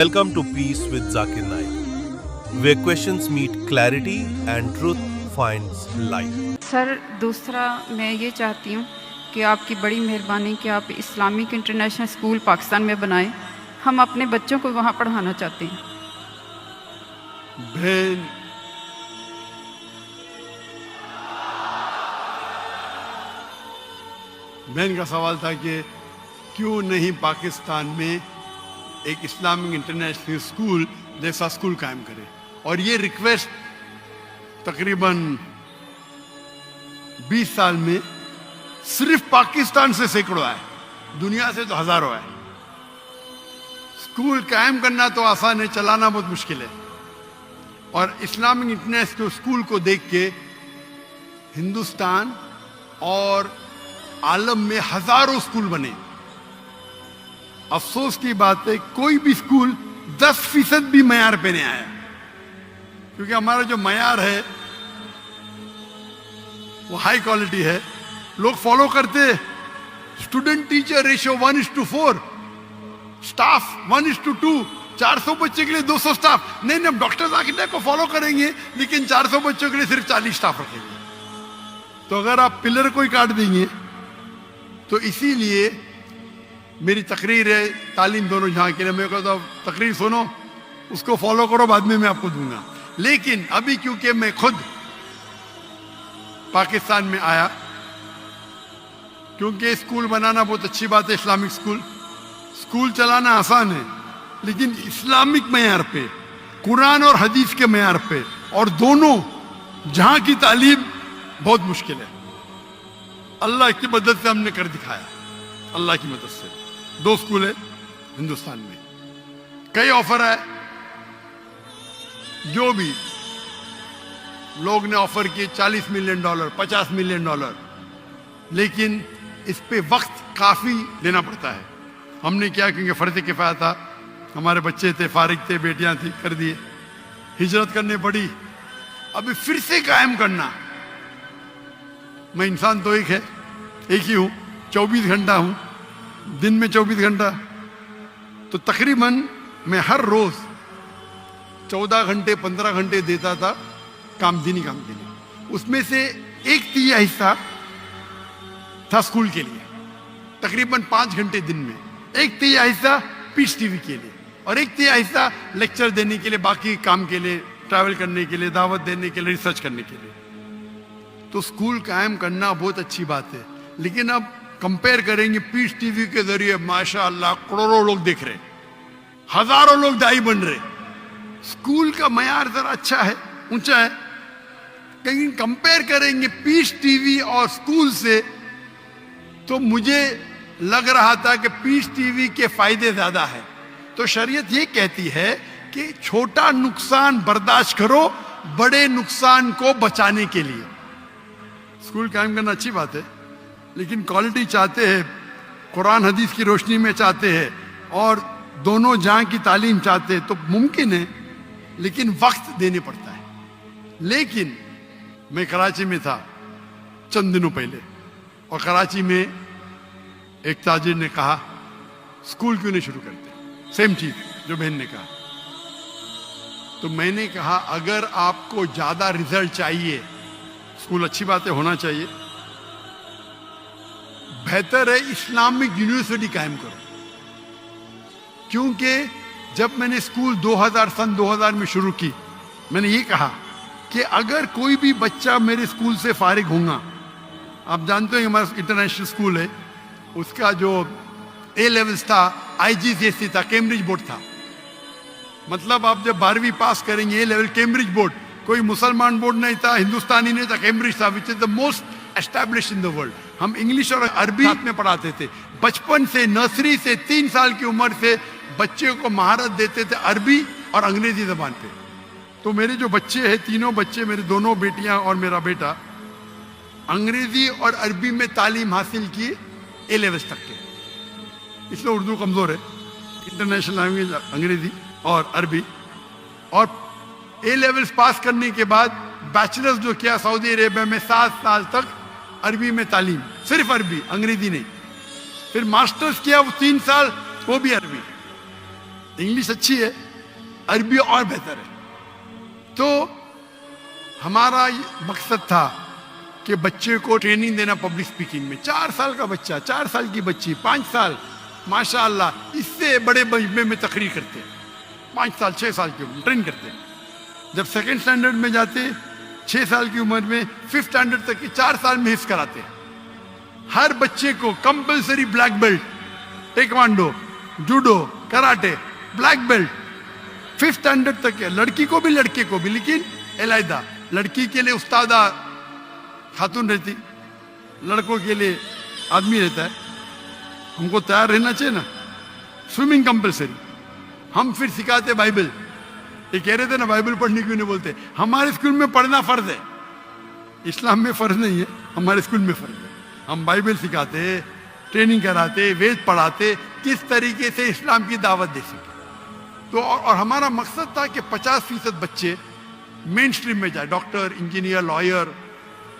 Welcome to Peace with Zakir Naik, where questions meet clarity and truth finds light. Sir, दूसरा मैं ये चाहती हूँ कि आपकी बड़ी मेहरबानी कि आप इस्लामिक इंटरनेशनल स्कूल पाकिस्तान में बनाएं। हम अपने बच्चों को वहाँ पढ़ाना चाहते हैं। बहन, बहन का सवाल था कि क्यों नहीं पाकिस्तान में एक इस्लामिक इंटरनेशनल स्कूल जैसा स्कूल कायम करे। और ये रिक्वेस्ट तकरीबन 20 साल में सिर्फ पाकिस्तान से सैकड़ों है, दुनिया से तो हजारों है। स्कूल कायम करना तो आसान है, चलाना बहुत मुश्किल है। और इस्लामिक इंटरनेशनल स्कूल को देख के हिंदुस्तान और आलम में हजारों स्कूल बने। अफसोस की बात है, कोई भी स्कूल 10% भी मयार पे नहीं आया, क्योंकि हमारा जो मयार है वो हाई क्वालिटी है। लोग फॉलो करते, स्टूडेंट टीचर रेशियो 1:4, स्टाफ 1:2, 400 बच्चे के लिए 200 स्टाफ। नहीं, हम डॉक्टर जाकिर को फॉलो करेंगे, लेकिन 400 बच्चों के लिए सिर्फ 40 स्टाफ रखेंगे। तो अगर आप पिलर को ही काट देंगे, तो इसीलिए मेरी तकरीर है तालीम दोनों जहां के लिए। मैं कहता हूं तकरीर सुनो, उसको फॉलो करो, बाद में मैं आपको दूंगा। लेकिन अभी क्योंकि मैं खुद पाकिस्तान में आया, क्योंकि स्कूल बनाना बहुत अच्छी बात है, इस्लामिक स्कूल चलाना आसान है, लेकिन इस्लामिक मयार पे, कुरान और हदीस के मयार पे, और दोनों जहां की तालीम बहुत मुश्किल है। अल्लाह की मदद से हमने कर दिखाया, अल्लाह की मदद से 2 स्कूल है हिंदुस्तान में। कई ऑफर है, जो भी लोग ने ऑफर किए $40 मिलियन, $50 मिलियन, लेकिन इस पे वक्त काफी लेना पड़ता है। हमने क्या, क्योंकि फर्ज किफाया था, हमारे बच्चे थे, फारिग थे, बेटियां थी, कर दिए। हिजरत करनी पड़ी, अभी फिर से कायम करना। मैं इंसान तो एक ही हूं, 24 घंटा हूं, दिन में 24 घंटा, तो तकरीबन मैं हर रोज 14 घंटे 15 घंटे देता था कामदीनी काम के लिए। उसमें से 1/3 हिस्सा था स्कूल के लिए, तकरीबन 5 घंटे दिन में। 1/3 हिस्सा पीस टीवी के लिए, और 1/3 हिस्सा लेक्चर देने के लिए, बाकी काम के लिए, ट्रैवल करने के लिए, दावत देने के लिए, रिसर्च करने के लिए। तो स्कूल कायम करना बहुत अच्छी बात है, लेकिन अब कंपेयर करेंगे, पीस टीवी के जरिए माशाअल्लाह करोड़ों लोग देख रहे, हजारों लोग दाई बन रहे। स्कूल का मयार जरा अच्छा है, ऊंचा है, लेकिन कंपेयर करेंगे पीस टीवी और स्कूल से, तो मुझे लग रहा था कि पीस टीवी के फायदे ज्यादा है। तो शरीयत ये कहती है कि छोटा नुकसान बर्दाश्त करो बड़े नुकसान को बचाने के लिए। स्कूल कायम करना अच्छी बात है, लेकिन क्वालिटी चाहते हैं, कुरान हदीस की रोशनी में चाहते हैं, और दोनों जहां की तालीम चाहते हैं, तो मुमकिन है, लेकिन वक्त देने पड़ता है। लेकिन मैं कराची में था चंद दिनों पहले, और कराची में एक ताजिर ने कहा स्कूल क्यों नहीं शुरू करते, सेम चीज जो बहन ने कहा। तो मैंने कहा अगर आपको ज्यादा रिजल्ट चाहिए, स्कूल अच्छी बात है, होना चाहिए, बेहतर है इस्लामिक यूनिवर्सिटी कायम करो। क्योंकि जब मैंने स्कूल सन 2000 में शुरू की, मैंने ये कहा कि अगर कोई भी बच्चा मेरे स्कूल से फारिग होगा, आप जानते हो हमारा इंटरनेशनल स्कूल है, उसका जो A लेवल्स था IGCSE था, कैम्ब्रिज बोर्ड था। मतलब आप जब 12वीं पास करेंगे A लेवल कैम्ब्रिज बोर्ड, कोई मुसलमान बोर्ड नहीं था, हिंदुस्तानी नहीं था, कैम्ब्रिज था, which is the most established in the world. हम इंग्लिश और अरबी में पढ़ाते थे, बचपन से, नर्सरी से, 3 साल की उम्र से बच्चे को महारत देते थे अरबी और अंग्रेजी जबान पे। तो मेरे जो बच्चे हैं, तीनों बच्चे, मेरी दोनों बेटियां और मेरा बेटा, अंग्रेजी और अरबी में तालीम हासिल की A लेवल्स तक के। इसलिए उर्दू कमजोर है, इंटरनेशनल लैंग्वेज अंग्रेजी और अरबी। और A लेवल्स पास करने के बाद बैचलर्स जो किया सऊदी अरेबिया में, 7 साल तक अरबी में तालीम, सिर्फ अरबी, अंग्रेजी नहीं। फिर मास्टर्स किया वो 3 साल, वो भी अरबी। इंग्लिश अच्छी है, अरबी और बेहतर है। तो हमारा मकसद था कि बच्चे को ट्रेनिंग देना पब्लिक स्पीकिंग में। 4 साल का बच्चा, 4 साल की बच्ची, 5 साल, माशाअल्लाह, इससे बड़े मजमे में तकरीर करते हैं। 5 साल 6 साल की उम्र ट्रेन करते हैं। जब सेकेंड स्टैंडर्ड में जाते 6 साल की उम्र में, 5th स्टैंडर्ड तक के 4 साल में हिस्स कराते हैं। हर बच्चे को compulsory black belt, taekwondo, judo, karate, black belt 5th standard तक है। लड़की को भी लड़के को भी, लेकिन अलहदा। लड़की के लिए उस्तादा खातून रहती, लड़कों के लिए आदमी रहता है। हमको तैयार रहना चाहिए ना। Swimming compulsory. हम फिर सिखाते बाइबल। ये कह रहे थे ना बाइबल पढ़ने क्यों नहीं बोलते। हमारे स्कूल में पढ़ना फर्ज है, इस्लाम में फर्ज नहीं है, हमारे स्कूल में फर्ज है। हम बाइबल सिखाते, ट्रेनिंग कराते, वेद पढ़ाते, किस तरीके से इस्लाम की दावत दे सके। तो और हमारा मकसद था कि 50% बच्चे मेन स्ट्रीम में जाए, डॉक्टर, इंजीनियर, लॉयर,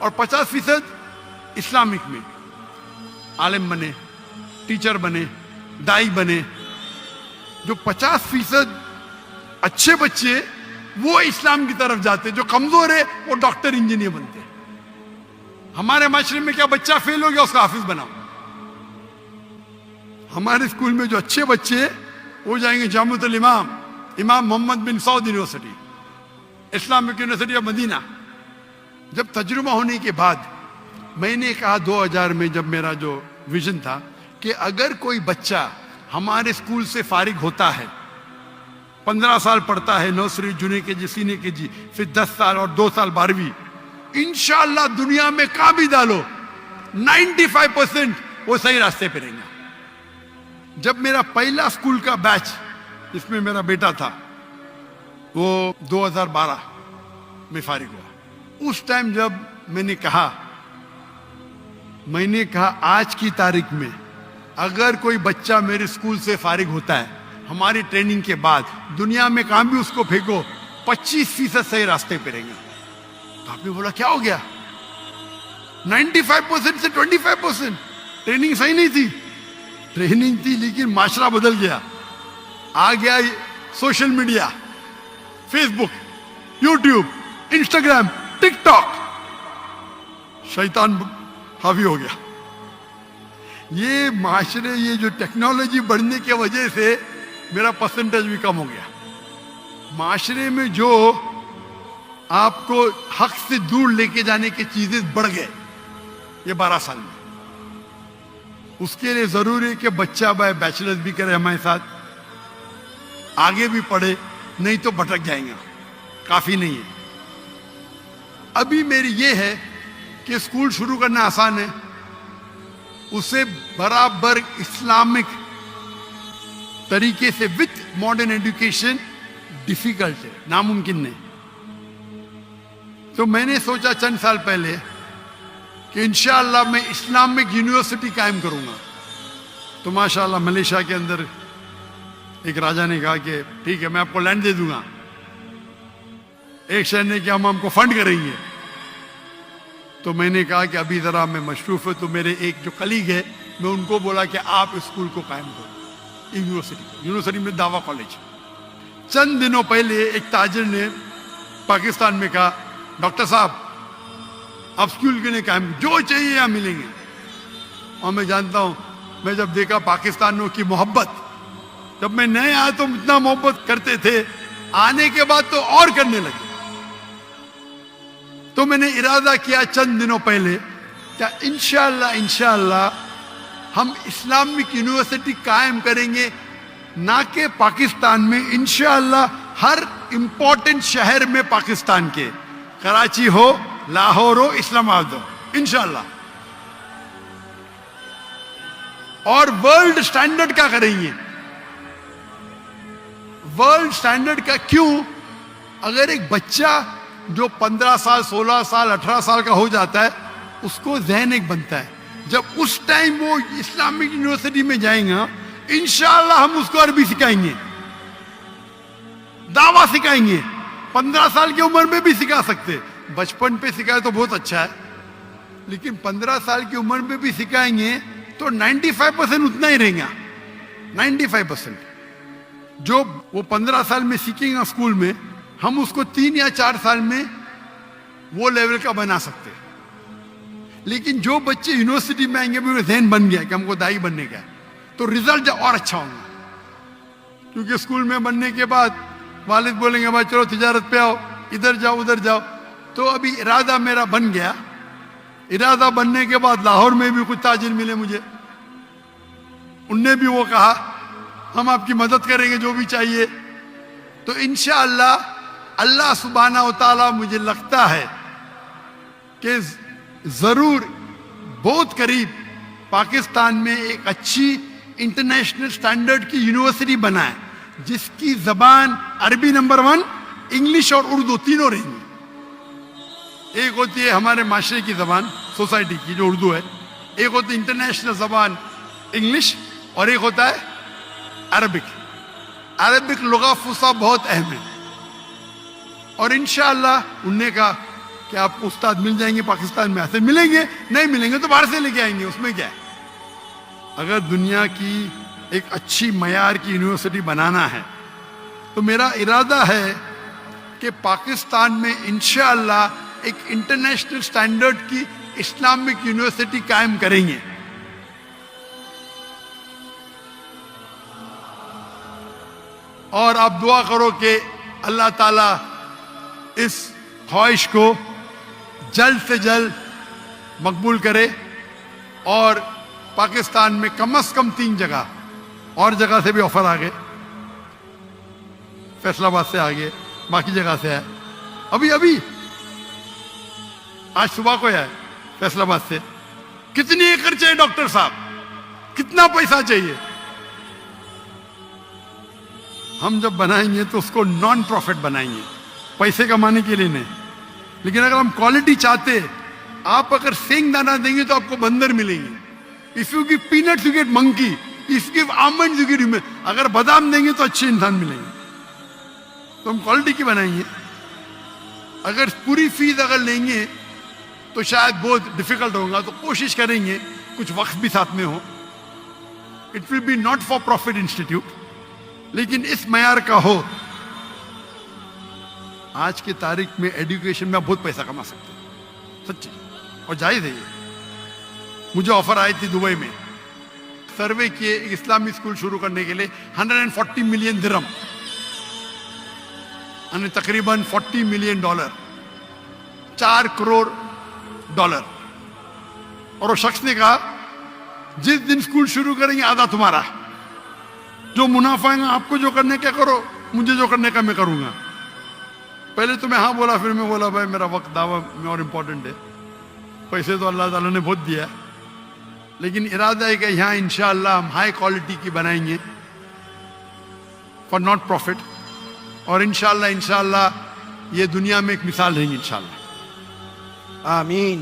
और 50% इस्लामिक में आलिम बने, टीचर बने, दाई बने। जो 50% अच्छे बच्चे वो इस्लाम की तरफ जाते, जो कमजोर है वो डॉक्टर, इंजीनियर बनते। हमारे माशरे में क्या बच्चा फेल हो गया उसका हाफिज बनाओ। हमारे स्कूल में जो अच्छे बच्चे वो जाएंगे जामुअतुल इमाम, Imam Mohammad bin Saud University, Islamic University of Medina. जब तजुर्बा होने के बाद मैंने कहा 2000 में, जब मेरा जो विजन था कि अगर कोई बच्चा हमारे स्कूल से फारिग होता है, 15 साल पढ़ता है, nursery, junior KG, senior KG, फिर 10 साल और 2 साल 12वीं, इंशाअल्लाह दुनिया में कहां भी डालो 95% वो सही रास्ते पे रहेंगे। जब मेरा पहला स्कूल का बैच, जिसमें मेरा बेटा था, वो 2012 में फारिग हुआ। उस टाइम जब मैंने कहा आज की तारीख में अगर कोई बच्चा मेरे स्कूल से फारिग होता है हमारी ट्रेनिंग के बाद, दुनिया में कहां भी उसको फेंको 25% सही रास्ते पे रहेंगे। तो आपने बोला क्या हो गया? 95% से 25%। ट्रेनिंग सही नहीं थी, ट्रेनिंग थी, लेकिन माशरा बदल गया। आ गया social media, Facebook, YouTube, Instagram, TikTok, शैतान हावी हो गया। ये माशरे, ये जो टेक्नोलॉजी बढ़ने की वजह से मेरा परसेंटेज भी कम हो गया। माशरे में जो आपको हक से दूर लेके जाने की चीजें बढ़ गए ये 12 साल में। उसके लिए जरूरी है कि बच्चा बैचलर्स भी करे हमारे साथ, आगे भी पढ़े, नहीं तो भटक जाएंगे, काफी नहीं है। अभी मेरी ये है कि स्कूल शुरू करना आसान है, उसे बराबर इस्लामिक तरीके से विथ मॉडर्न एजुकेशन डिफिकल्ट है, नामुमकिन नहीं। तो मैंने सोचा चंद साल पहले कि इंशाअल्लाह मैं इस्लामिक यूनिवर्सिटी कायम करूंगा। तो माशाअल्लाह मलेशिया के अंदर एक राजा ने कहा कि ठीक है मैं आपको लैंड दे दूंगा। एक शहर ने कि हम हमको फंड करेंगे। तो मैंने कहा कि अभी जरा मैं मशरूफ है, तो मेरे एक जो कलीग है मैं उनको बोला कि आप स्कूल को कायम करो, यूनिवर्सिटी में दावा कॉलेज। चंद दिनों पहले एक ताजिर ने पाकिस्तान में कहा डॉक्टर साहब आप स्कूल के लिए कायम, जो चाहिए यहाँ मिलेंगे। और मैं जानता हूं, मैं जब देखा पाकिस्तानियों की मोहब्बत, जब मैं नए आया तो इतना मोहब्बत करते थे, आने के बाद तो और करने लगे। तो मैंने इरादा किया चंद दिनों पहले क्या इंशाअल्लाह हम इस्लामिक यूनिवर्सिटी कायम करेंगे, ना कि पाकिस्तान में, इंशाअल्लाह हर इंपॉर्टेंट शहर में पाकिस्तान के, कराची हो, लाहौर हो, इस्लामाबाद हो, इंशाअल्लाह। और वर्ल्ड स्टैंडर्ड का करेंगे। वर्ल्ड स्टैंडर्ड का क्यों? अगर एक बच्चा जो 15 साल, 16 साल, 18 साल का हो जाता है, उसको ज़हन एक बनता है। जब उस टाइम वो इस्लामिक यूनिवर्सिटी में जाएगा, इंशाअल्लाह हम उसको अरबी सिखाएंगे, दावा सिखाएंगे। 15 साल की उम्र में भी सिखा सकते, बचपन पे सिखाए तो बहुत अच्छा है, लेकिन 15 साल की उम्र में भी सिखाएंगे तो 95% उतना ही रहेगा, 95%। जो वो 15 साल में सीखेंगे स्कूल में, हम उसको 3 या 4 साल में वो लेवल का बना सकते हैं। लेकिन जो बच्चे यूनिवर्सिटी में आएंगे, भी ध्यान बन गया कि हमको दाई बनने का है, तो रिजल्ट और अच्छा होगा। क्योंकि स्कूल में बनने के बाद वालिद बोलेंगे भाई चलो तिजारत पे आओ, इधर जाओ उधर जाओ। तो अभी इरादा मेरा बन गया। इरादा बनने के बाद लाहौर में भी कुछ ताजिर मिले मुझे, उनने भी वो कहा हम आपकी मदद करेंगे जो भी चाहिए। तो इंशाअल्लाह अल्लाह सुब्हाना व तआला, मुझे लगता है कि जरूर बहुत करीब पाकिस्तान में एक अच्छी इंटरनेशनल स्टैंडर्ड की यूनिवर्सिटी बनाए, जिसकी जबान अरबी नंबर 1, इंग्लिश और उर्दू तीनों रहेंगी। एक होती है हमारे माशरे की जबान, सोसाइटी की जो उर्दू है, एक होती है इंटरनेशनल जबान इंग्लिश, और एक होता है अरबिक। अरबिक लुगा फुसा बहुत अहम है। और इंशाअल्लाह उनने कहा कि आपको उस्ताद मिल जाएंगे पाकिस्तान में, ऐसे मिलेंगे, नहीं मिलेंगे तो बाहर से लेके आएंगे, उसमें क्या है। अगर दुनिया की एक अच्छी मयार की यूनिवर्सिटी बनाना है तो मेरा इरादा है कि पाकिस्तान में इंशाअल्लाह एक इंटरनेशनल स्टैंडर्ड की इस्लामिक यूनिवर्सिटी कायम करेंगे। और आप दुआ करो कि अल्लाह ताला इस ख्वाहिश को जल्द से जल्द मकबूल करे और पाकिस्तान में कम से कम 3 जगह, और जगह से भी ऑफर आ गए, फैसलाबाद से आ गए, बाकी जगह से है। अभी आज सुबह को है फैसलाबाद से। कितनी एकड़ चाहिए डॉक्टर साहब, कितना पैसा चाहिए? हम जब बनाएंगे तो उसको नॉन प्रॉफिट बनाएंगे, पैसे कमाने के लिए नहीं। लेकिन अगर हम क्वालिटी चाहते, आप अगर सेंग दाना देंगे तो आपको बंदर मिलेंगे। If you give peanuts you get monkey, if give almond you get human. अगर बादाम देंगे तो अच्छे इंसान मिलेंगे। तो हम क्वालिटी की बनाएंगे। अगर पूरी फीस अगर लेंगे तो शायद बहुत डिफिकल्ट होगा, तो कोशिश करेंगे कुछ वक्त भी साथ में हो। It will be not for profit institute, लेकिन इस मयार का हो। आज की तारीख में एजुकेशन में बहुत पैसा कमा सकते हैं, सच्ची, और जायज है ये। मुझे ऑफर आई थी दुबई में, सर्वे किए एक इस्लामी स्कूल शुरू करने के लिए 140 मिलियन दिरहम, यानी तकरीबन $40 मिलियन, $4 करोड़। और वो शख्स ने कहा जिस दिन स्कूल शुरू करेंगे आधा तुम्हारा, जो मुनाफा है आपको जो करने का करो, मुझे जो करने का मैं करूंगा। पहले तो मैं हाँ बोला, फिर मैं बोला भाई मेरा वक्त दावा में और इम्पोर्टेंट है। पैसे तो अल्लाह ताला ने बहुत दिया, लेकिन इरादा है कि यहाँ इंशाअल्लाह हम हाई क्वालिटी की बनाएंगे फॉर नॉट प्रॉफिट। और इंशाअल्लाह ये दुनिया में एक मिसाल रहेंगी इंशाअल्लाह। आमीन।